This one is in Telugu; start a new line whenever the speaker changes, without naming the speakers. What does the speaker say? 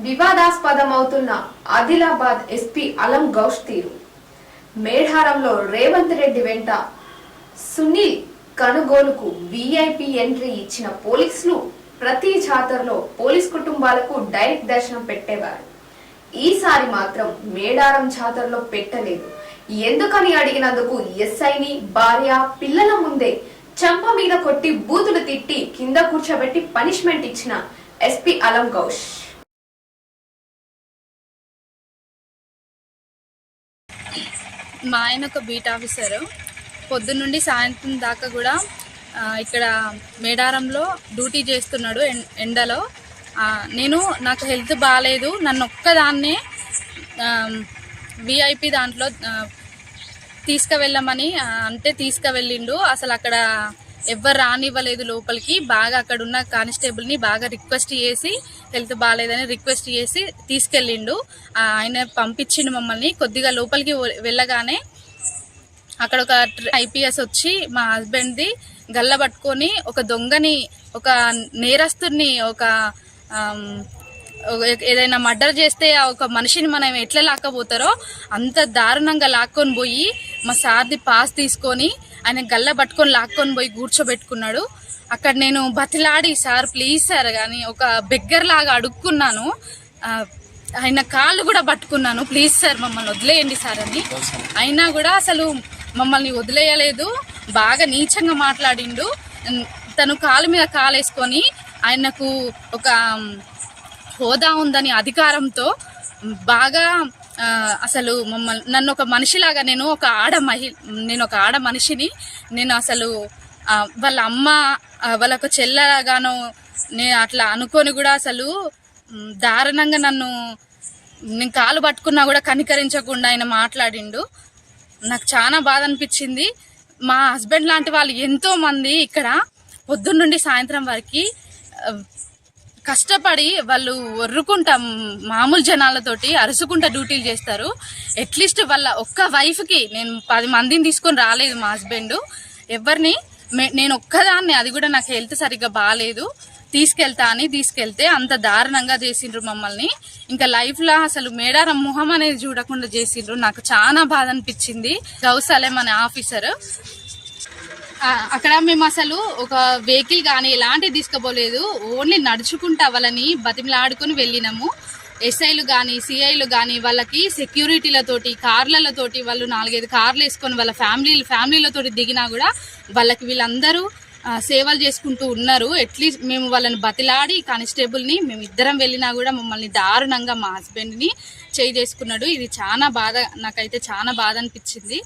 వివాదాస్పదమవుతున్న ఆదిలాబాద్ ఎస్పీ అలం గౌష్ తీరు. మేడారంలో రేవంత్ రెడ్డి వెంట సునీల్ కనుగోలుకు వీఐపీ ఎంట్రీ ఇచ్చిన పోలీసులు ప్రతి జాతరలో పోలీస్ కుటుంబాలకు డైరెక్ట్ దర్శనం పెట్టేవారు. ఈసారి మాత్రం మేడారం జాతరలో పెట్టలేదు. ఎందుకని అడిగినందుకు ఎస్ఐని భార్య పిల్లల ముందే చంప మీద కొట్టి బూతులు తిట్టి కింద కూర్చోబెట్టి పనిష్మెంట్ ఇచ్చిన ఎస్పీ అలం గౌష్.
మా ఆయన ఒక బీట్ ఆఫీసరు. పొద్దున్నుండి సాయంత్రం దాకా కూడా ఇక్కడ మేడారంలో డ్యూటీ చేస్తున్నాడు ఎండలో. నాకు హెల్త్ బాగాలేదు, నన్ను ఒక్కదాన్నే విఐపి దాంట్లో తీసుకువెళ్ళమని అంటే తీసుకువెళ్ళిండు. అసలు అక్కడ ఎవ్వరు రానివ్వలేదు లోపలికి. బాగా అక్కడ ఉన్న కానిస్టేబుల్ని బాగా రిక్వెస్ట్ చేసి హెల్త్ బాగాలేదని రిక్వెస్ట్ చేసి తీసుకెళ్ళిండు. ఆయన పంపించిండు మమ్మల్ని. కొద్దిగా లోపలికి వెళ్ళగానే అక్కడ ఒక ఐపీఎస్ వచ్చి మా హస్బెండ్ది గల్ల పట్టుకొని ఒక దొంగని, ఒక నేరస్తుని, ఒక ఏదైనా మర్డర్ చేస్తే ఒక మనిషిని మనం ఎట్లా లాక్కపోతారో అంత దారుణంగా లాక్కొని పోయి మా సార్ది పాస్ తీసుకొని ఆయన గల్ల పట్టుకొని లాక్కొని పోయి కూర్చోబెట్టుకున్నాడు. అక్కడ నేను బతిలాడి, సార్ ప్లీజ్ సార్ కానీ ఒక బెగ్గర్ లాగా అడుక్కున్నాను. ఆయన కాళ్ళు కూడా పట్టుకున్నాను, ప్లీజ్ సార్ మమ్మల్ని వదిలేయండి సార్ అని. అయినా కూడా అసలు మమ్మల్ని వదిలేయలేదు. బాగా నీచంగా మాట్లాడిండు. తను కాలు మీద కాలేసుకొని ఆయనకు ఒక హోదా ఉందని అధికారంతో బాగా అసలు నన్ను ఒక మనిషిలాగా, నేను ఒక ఆడ మనిషిని, నేను అసలు వాళ్ళ అమ్మ వాళ్ళ ఒక చెల్లెలాగానో నేను అట్లా అనుకొని కూడా అసలు దారుణంగా నేను కాలు పట్టుకున్నా కూడా కనికరించకుండా ఆయన మాట్లాడిండు. నాకు చాలా బాధ అనిపించింది. మా హస్బెండ్ లాంటి వాళ్ళు ఎంతో మంది ఇక్కడ పొద్దున్నుండి సాయంత్రం వరకు కష్టపడి వాళ్ళు ఒర్రుకుంటా మామూలు జనాలతోటి అరుసుకుంటా డ్యూటీలు చేస్తారు. అట్లీస్ట్ వాళ్ళ ఒక్క వైఫ్కి నేను 10 మందిని తీసుకొని రాలేదు. మా హస్బెండ్ ఎవరిని, నేను ఒక్కదాన్ని, అది కూడా నాకు హెల్త్ సరిగ్గా బాగాలేదు, తీసుకెళ్తే అంత దారుణంగా చేసిండ్రు మమ్మల్ని. ఇంకా లైఫ్లో అసలు మేడారం మొహం అనేది చూడకుండా చేసిండ్రు. నాకు చాలా బాధ అనిపించింది. గౌసలేం అనే ఆఫీసర్ అక్కడ మేము అసలు ఒక వెహికల్ కానీ ఎలాంటివి తీసుకుపోలేదు. ఓన్లీ నడుచుకుంటా వాళ్ళని బతిమలాడుకుని వెళ్ళినాము. ఎస్ఐలు కానీ సిఐలు కానీ వాళ్ళకి సెక్యూరిటీలతోటి కార్లతోటి వాళ్ళు 4-5 కార్లు వేసుకొని వాళ్ళ ఫ్యామిలీలతోటి దిగినా కూడా వాళ్ళకి వీళ్ళందరూ సేవలు చేసుకుంటూ ఉన్నారు. అట్లీస్ట్ మేము వాళ్ళని బతిలాడి కానిస్టేబుల్ని మేము ఇద్దరం వెళ్ళినా కూడా మమ్మల్ని దారుణంగా మా హస్బెండ్ని చేసుకున్నాడు. ఇది చాలా బాధ, నాకైతే చాలా బాధ అనిపించింది.